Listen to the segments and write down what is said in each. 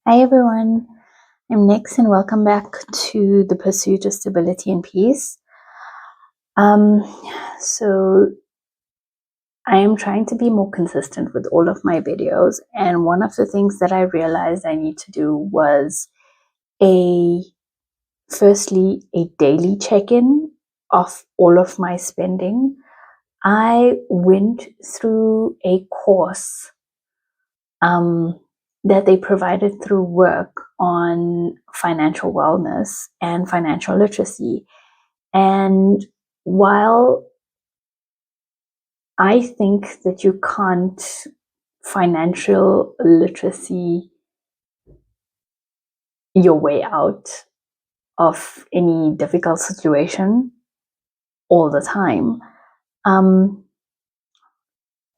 Hi everyone, I'm Nix and welcome back to the Pursuit of Stability and Peace. Um, so I am trying to be more consistent with all of my videos, and one of the things that I realized I need to do was firstly a daily check-in of all of my spending. I went through a course that they provided through work on financial wellness and financial literacy. And while I think that you can't financial literacy your way out of any difficult situation all the time, um,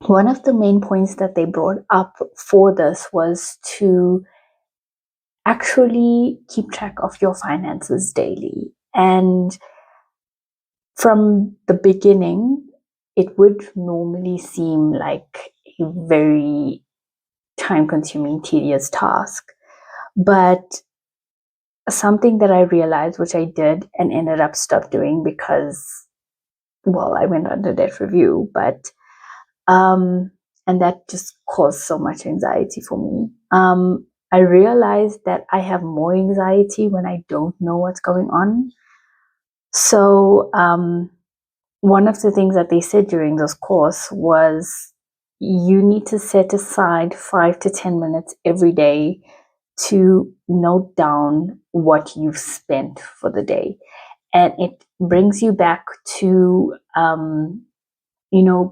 one of the main points that they brought up for this was to actually keep track of your finances daily. And from the beginning, it would normally seem like a very time consuming, tedious task. But something that I realized, which I did and ended up stop doing because, well, I went under debt review, and that just caused so much anxiety for me. I realized that I have more anxiety when I don't know what's going on. So, one of the things that they said during this course was you need to set aside 5 to 10 minutes every day to note down what you've spent for the day. And it brings you back to,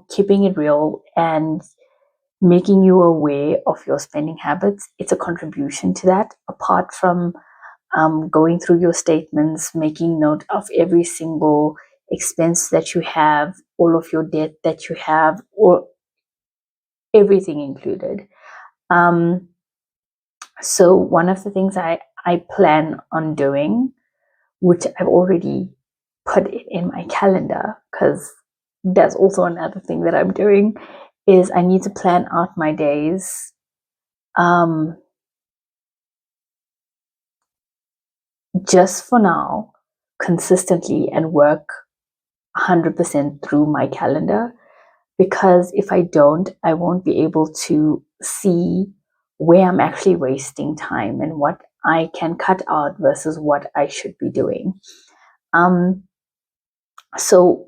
keeping it real and making you aware of your spending habits. It's a contribution to that, apart from going through your statements, making note of every single expense that you have, all of your debt that you have, or everything included. So one of the things I plan on doing, which I've already put it in my calendar, because that's also another thing that I'm doing, is I need to plan out my days just for now consistently and work 100% through my calendar, because if I don't, I won't be able to see where I'm actually wasting time and what I can cut out versus what I should be doing. So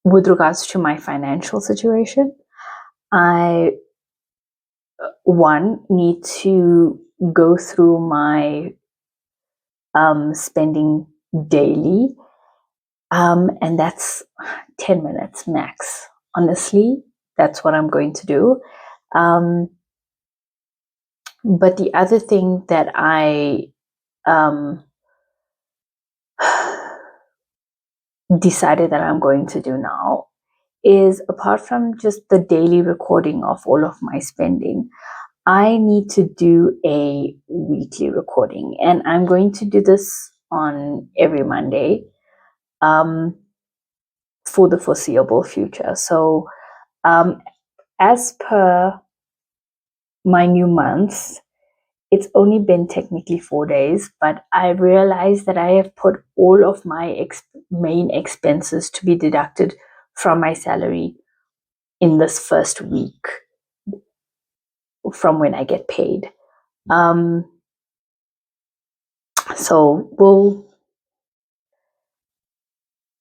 with regards to my financial situation, I need to go through my spending daily, and that's 10 minutes max. Honestly, that's what I'm going to do. But the other thing that I decided that I'm going to do now is, apart from just the daily recording of all of my spending, I need to do a weekly recording, and I'm going to do this on every Monday for the foreseeable future. So, as per my new month, it's only been technically 4 days, but I realized that I have put all of my main expenses to be deducted from my salary in this first week from when I get paid. I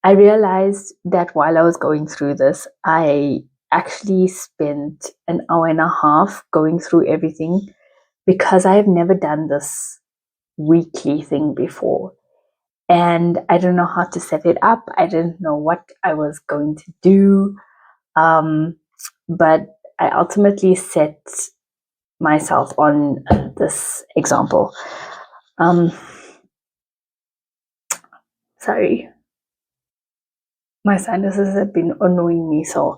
realized that while I was going through this, I actually spent an hour and a half going through everything, because I have never done this weekly thing before. And I don't know how to set it up. I didn't know what I was going to do. But I ultimately set myself on this example. Sorry, my sinuses have been annoying me. So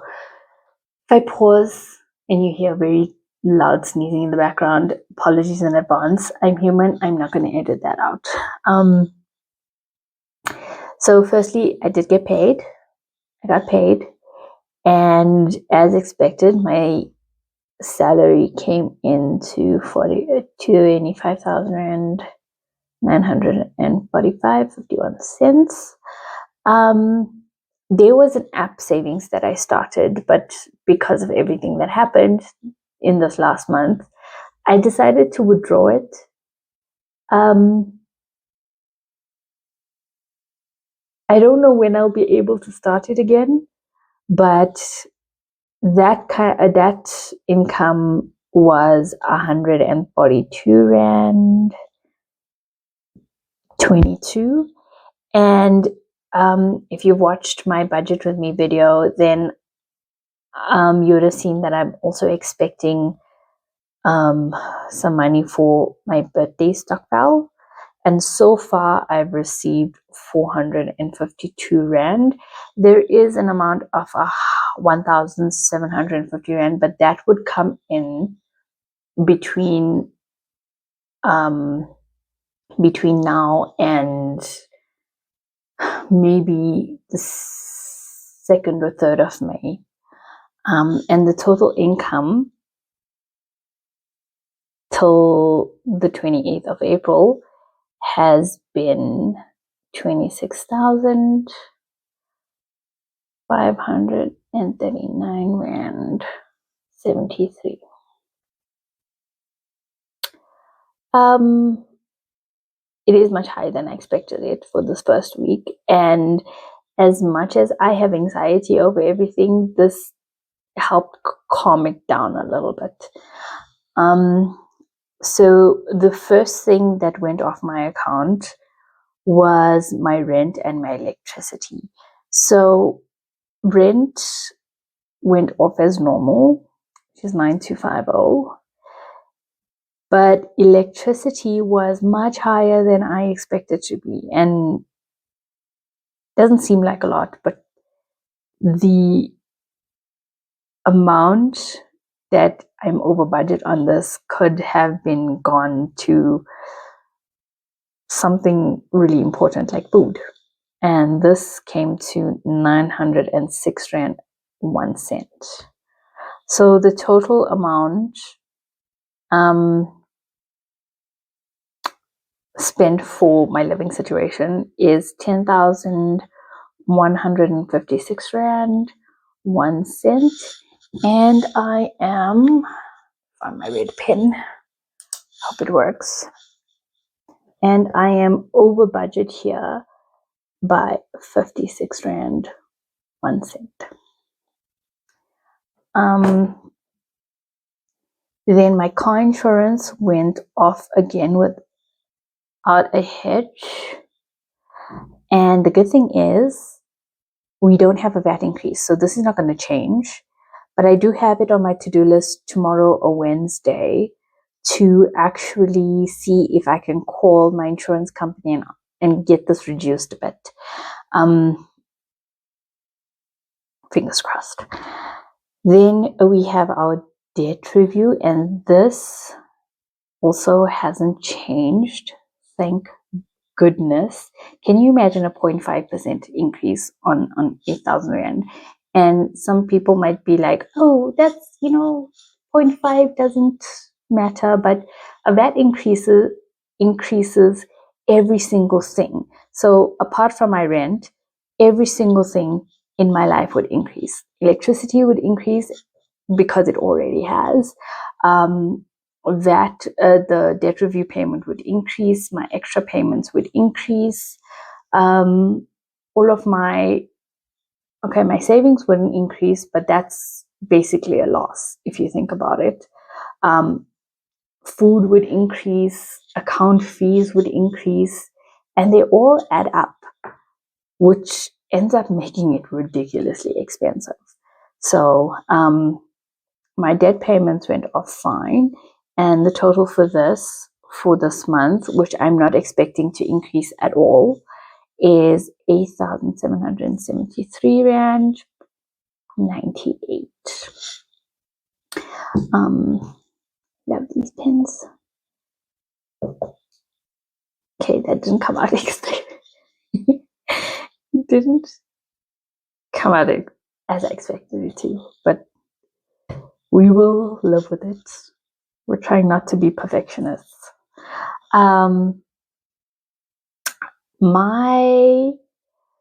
if I pause and you hear very loud sneezing in the background, apologies in advance. I'm human. I'm not going to edit that out. So firstly, I did get paid. I got paid. And as expected, my salary came into 25,945.51 cents. There was an app savings that I started, but because of everything that happened in this last month, I decided to withdraw it. I don't know when I'll be able to start it again, but that income was 142 rand 22. And if you've watched my budget with me video, then you would have seen that I'm also expecting some money for my birthday stockpile. And so far, I've received 452 rand. There is an amount of 1,750 rand, but that would come in between now and maybe the 2nd or 3rd of May. And the total income till the 28th of April has been 26,539 rand 73. It is much higher than I expected it for this first week, and as much as I have anxiety over everything, this helped calm it down a little bit. So the first thing that went off my account was my rent and my electricity. So rent went off as normal, which is 9,250. But electricity was much higher than I expected to be. And doesn't seem like a lot, but the amount that I'm over budget on this could have been gone to something really important like food. And this came to 906 rand 1 cent. So the total amount spent for my living situation is 10,156 rand 1 cent. And I am on my red pen. Hope it works. And I am over budget here by 56 rand 1 cent. Then my car insurance went off again without a hitch. And the good thing is we don't have a VAT increase, so this is not going to change. But I do have it on my to-do list tomorrow or Wednesday to actually see if I can call my insurance company and get this reduced a bit. Fingers crossed. Then we have our debt review, and this also hasn't changed. Thank goodness. Can you imagine a 0.5% increase on 8,000 rand? And some people might be like, oh, that's, 0.5 doesn't matter, but a VAT increases every single thing. So apart from my rent, every single thing in my life would increase. Electricity would increase because it already has. The debt review payment would increase, my extra payments would increase. All of my savings wouldn't increase, but that's basically a loss if you think about it. Food would increase, account fees would increase, and they all add up, which ends up making it ridiculously expensive. So my debt payments went off fine, and the total for this month, which I'm not expecting to increase at all, is 8,773 rand 98. Love these pens. Okay, that didn't come out didn't come out as I expected it to, but we will live with it. We're trying not to be perfectionists. Um,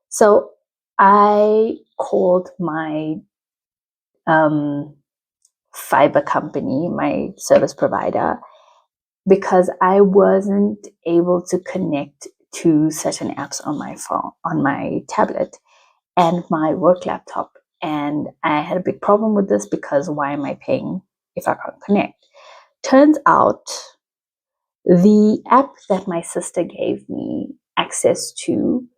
so I called my fiber company, my service provider, because I wasn't able to connect to certain apps on my phone, on my tablet, and my work laptop. And I had a big problem with this because why am I paying if I can't connect? Turns out the app that my sister gave me access to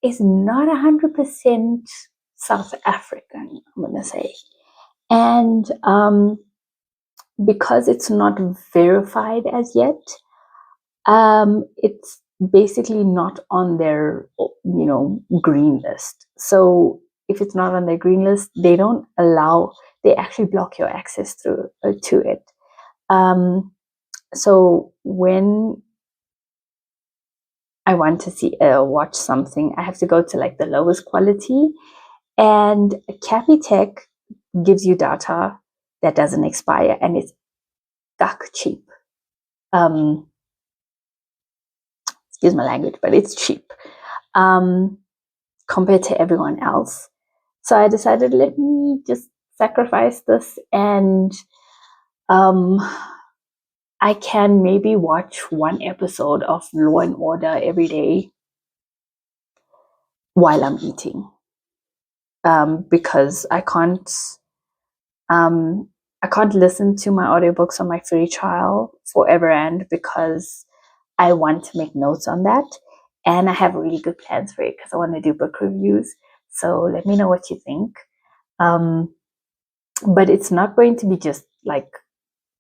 is not 100% South African, I'm going to say. And because it's not verified as yet, it's basically not on their, green list. So if it's not on their green list, they don't allow, they actually block your access to it. So when I want to see watch something, I have to go to like the lowest quality, and Capitec gives you data that doesn't expire, and it's duck cheap. Excuse my language, but it's cheap compared to everyone else. So I decided, let me just sacrifice this, and I can maybe watch one episode of Law and Order every day while I'm eating, because I can't listen to my audiobooks on my free trial forever, and because I want to make notes on that, and I have really good plans for it because I want to do book reviews. So let me know what you think. But it's not going to be just like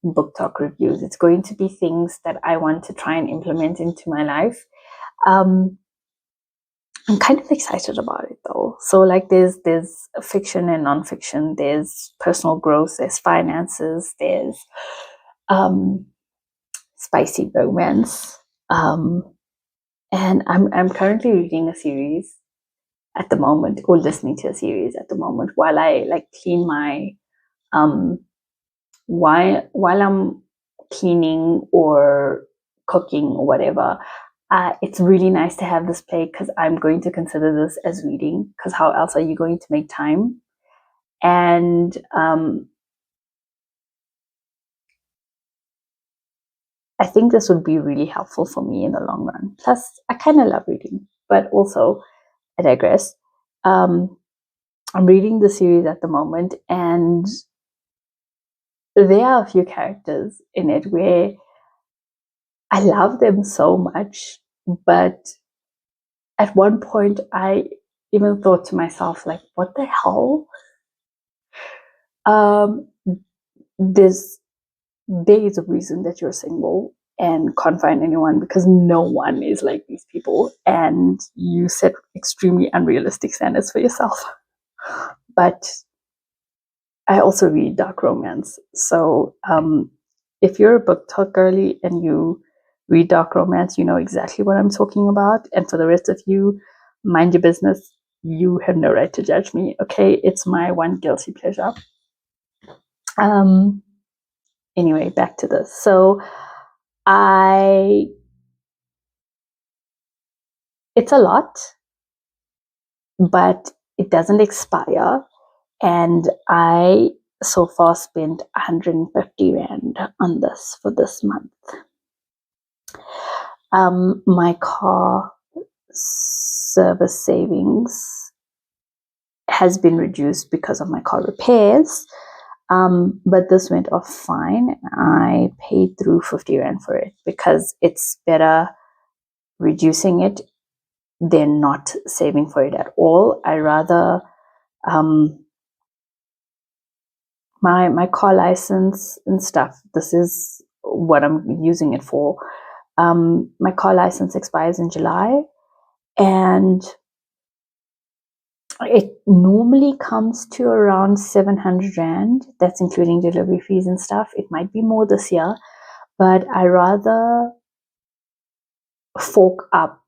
book talk reviews. It's going to be things that I want to try and implement into my life. I'm kind of excited about it though. So like there's fiction and nonfiction, there's personal growth, there's finances, there's spicy romance. And I'm currently reading a series at the moment, or listening to a series at the moment, while I like clean my while I'm cleaning or cooking or whatever. It's really nice to have this play because I'm going to consider this as reading, because how else are you going to make time? And I think this would be really helpful for me in the long run. Plus, I kind of love reading, but also I digress. I'm reading the series at the moment, and there are a few characters in it where I love them so much, but at one point I even thought to myself, like, what the hell? Um, there's there is a reason that you're single and can't find anyone, because no one is like these people, and you set extremely unrealistic standards for yourself. But I also read dark romance, so if you're a book talk girly and you read dark romance, you know exactly what I'm talking about. And for the rest of you, mind your business. You have no right to judge me. Okay, it's my one guilty pleasure. Anyway, back to this. So it's a lot, but it doesn't expire. And I so far spent 150 Rand on this for this month. My car service savings has been reduced because of my car repairs. But this went off fine. I paid through 50 Rand for it because it's better reducing it than not saving for it at all. I rather my car license and stuff. This is what I'm using it for. My car license expires in July, and it normally comes to around 700 Rand. That's including delivery fees and stuff. It might be more this year, but I rather fork up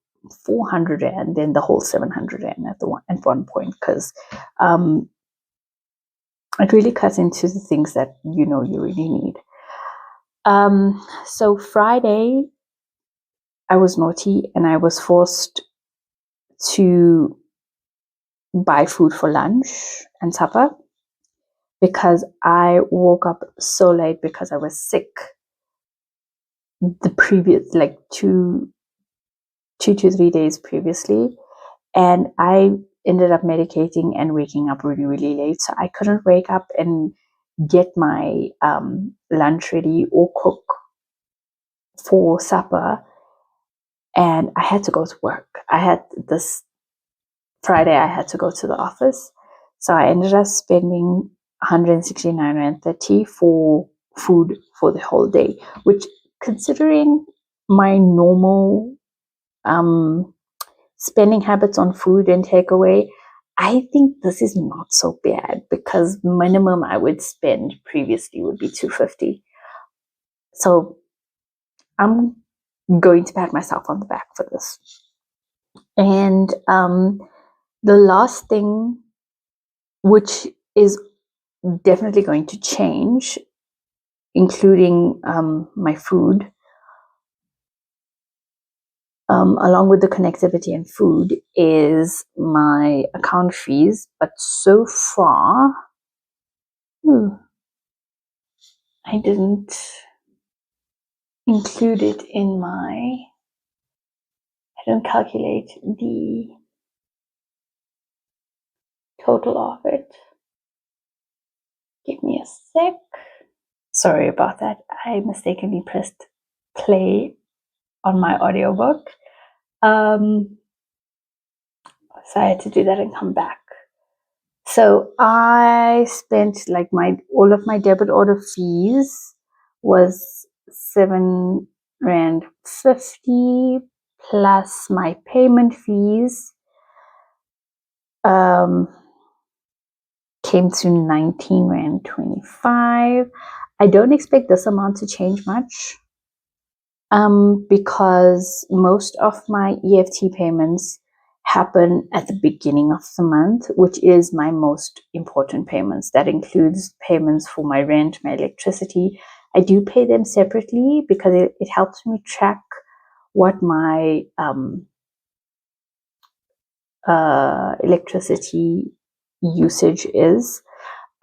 400 Rand than the whole 700 Rand at one point, because it really cuts into the things that you really need. So Friday, I was naughty and I was forced to buy food for lunch and supper because I woke up so late because I was sick the previous, like 2 to 3 days previously. And I ended up medicating and waking up really, really late. So I couldn't wake up and get my lunch ready or cook for supper. And I had to go to work. I had this Friday, I had to go to the office. So I ended up spending 169 Rand 30 for food for the whole day, which, considering my normal spending habits on food and takeaway, I think this is not so bad, because minimum I would spend previously would be 250. So I'm going to pat myself on the back for this. And the last thing, which is definitely going to change, including my food, along with the connectivity and food, is my account fees. But so far, I didn't include it in I didn't calculate the total of it. Give me a sec. Sorry about that. I mistakenly pressed play on my audiobook. So I had to do that and come back. So I spent all of my debit order fees was 7 Rand 50, plus my payment fees came to 19 Rand 25. I don't expect this amount to change much, because most of my EFT payments happen at the beginning of the month, which is my most important payments. That includes payments for my rent, my electricity. I do pay them separately because it helps me track what my electricity usage is.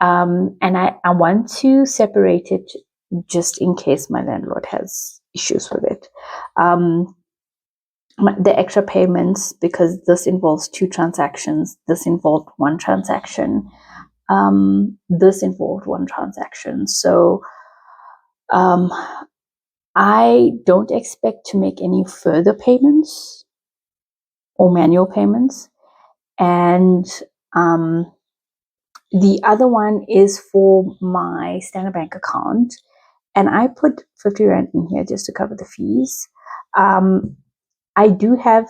And I want to separate it just in case my landlord has issues with it. The extra payments, because this involves 2 transactions, this involved 1 transaction, this involved 1 transaction. So I don't expect to make any further payments or manual payments. And the other one is for my Standard Bank account. And I put 50 Rand in here just to cover the fees. I do have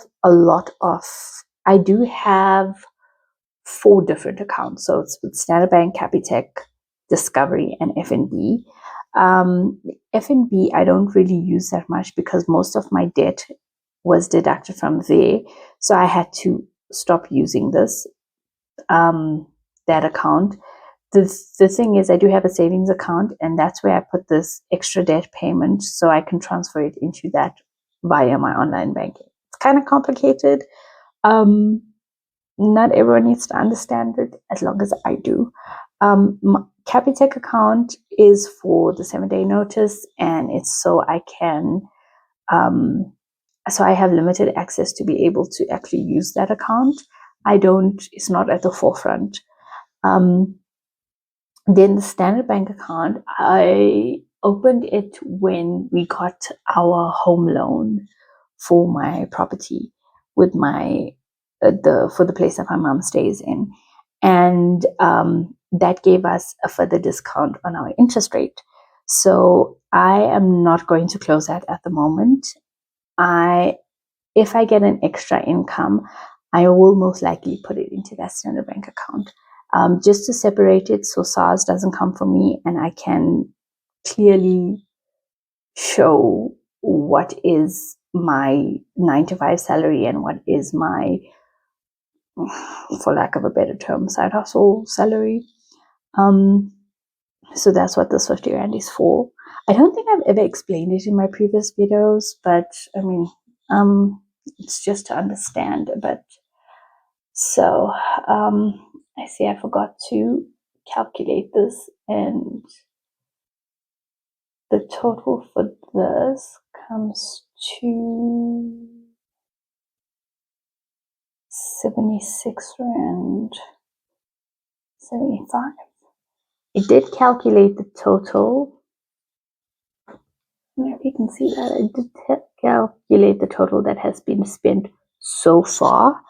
4 different accounts. So it's with Standard Bank, Capitec, Discovery, and FNB. FNB, I don't really use that much because most of my debt was deducted from there. So I had to stop using that account. The thing is, I do have a savings account, and that's where I put this extra debt payment so I can transfer it into that via my online banking. It's kind of complicated. Not everyone needs to understand it as long as I do. My Capitec account is for the 7-day notice, and it's so I can, so I have limited access to be able to actually use that account. It's not at the forefront. Then the Standard Bank account, I opened it when we got our home loan for my property with my for the place that my mom stays in, and that gave us a further discount on our interest rate. So I am not going to close that at the moment. If I get an extra income, I will most likely put it into that Standard Bank account, just to separate it so SARS doesn't come for me, and I can clearly show what is my 9 to 5 salary and what is my, for lack of a better term, side hustle salary. So that's what this 50 Rand is for. I don't think I've ever explained it in my previous videos, but I mean, it's just to understand a bit. So I see I forgot to calculate this, and the total for this comes to 76 Rand 75. It did calculate the total. I don't know if you can see that. I did calculate the total that has been spent so far,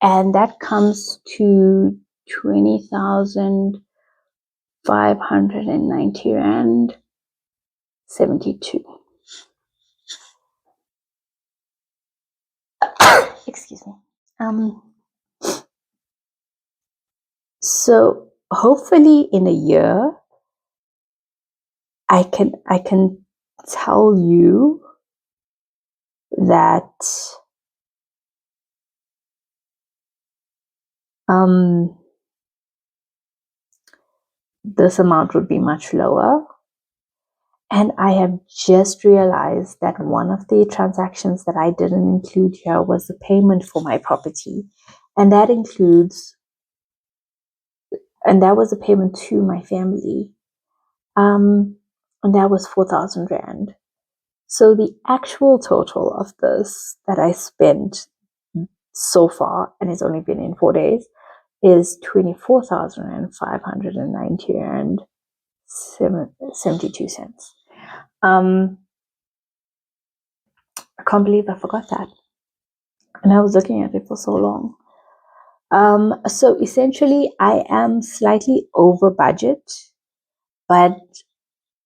and that comes to 20,590 Rand 72. Excuse me. So hopefully in a year, I can tell you that this amount would be much lower. And I have just realized that one of the transactions that I didn't include here was the payment for my property. And that was a payment to my family. And that was 4,000 Rand. So the actual total of this that I spent so far, and it's only been in 4 days, is 24,590 Rand 72 cents. I can't believe I forgot that. And I was looking at it for so long. So essentially, I am slightly over budget, but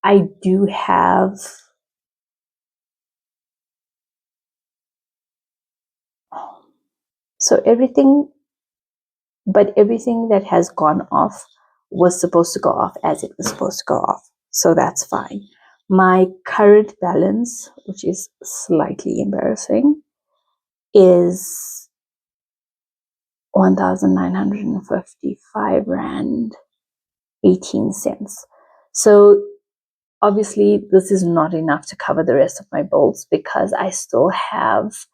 I do have everything that has gone off was supposed to go off as it was supposed to go off. So that's fine. My current balance, which is slightly embarrassing, is 1,955 Rand 18 cents. So obviously this is not enough to cover the rest of my bills because I still have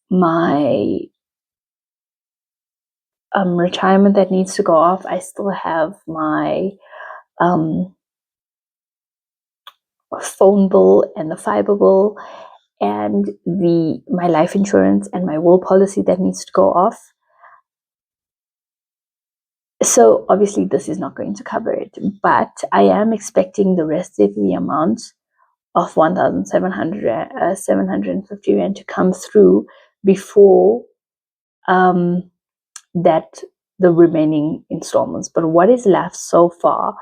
my retirement that needs to go off. I still have my phone bill and the fiber bill and my life insurance and my will policy that needs to go off. So obviously this is not going to cover it, but I am expecting the rest of the amount of 1,750 Rand to come through before that the remaining installments. But what is left so far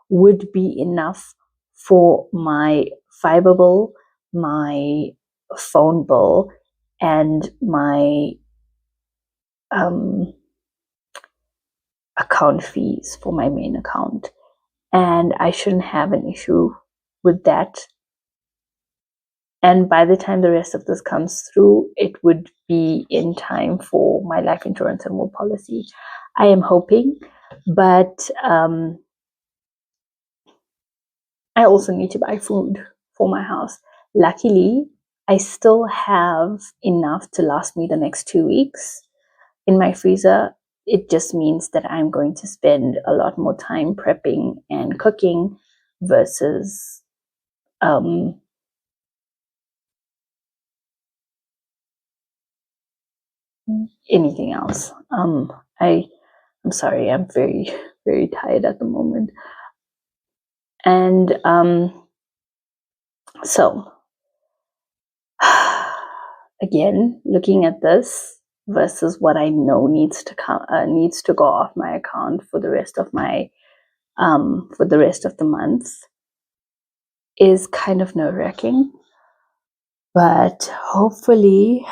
would be enough for my fiber bill, my phone bill, and my account fees for my main account. And I shouldn't have an issue with that. And by the time the rest of this comes through, it would be in time for my life insurance and will policy. I am hoping, but I also need to buy food for my house. Luckily, I still have enough to last me the next 2 weeks in my freezer. It just means that I'm going to spend a lot more time prepping and cooking versus anything else. I'm sorry, I'm very, very tired at the moment. And so again, looking at this versus what I know needs to go off my account for the rest of my for the rest of the month is kind of nerve-wracking. But hopefully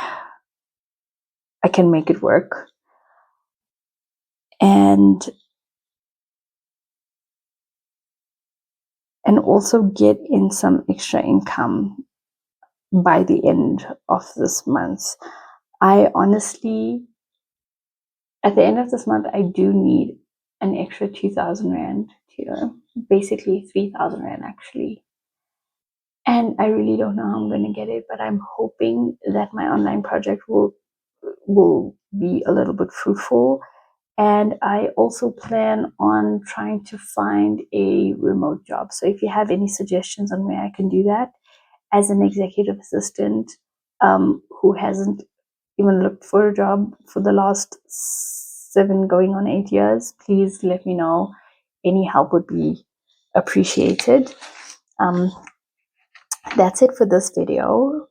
I can make it work. And also get in some extra income by the end of this month. I honestly, at the end of this month, I do need an extra 2,000 Rand to basically 3,000 Rand actually. And I really don't know how I'm going to get it, but I'm hoping that my online project will be a little bit fruitful. And I also plan on trying to find a remote job. So if you have any suggestions on where I can do that as an executive assistant who hasn't even looked for a job for the last 7 going on 8 years, please let me know. Any help would be appreciated. That's it for this video.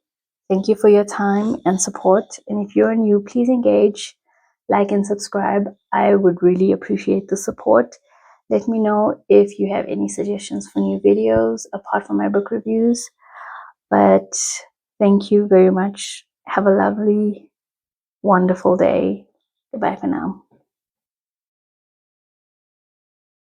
Thank you for your time and support. And if you're new, please engage, like, and subscribe. I would really appreciate the support. Let me know if you have any suggestions for new videos apart from my book reviews. But thank you very much. Have a lovely, wonderful day. Goodbye for now.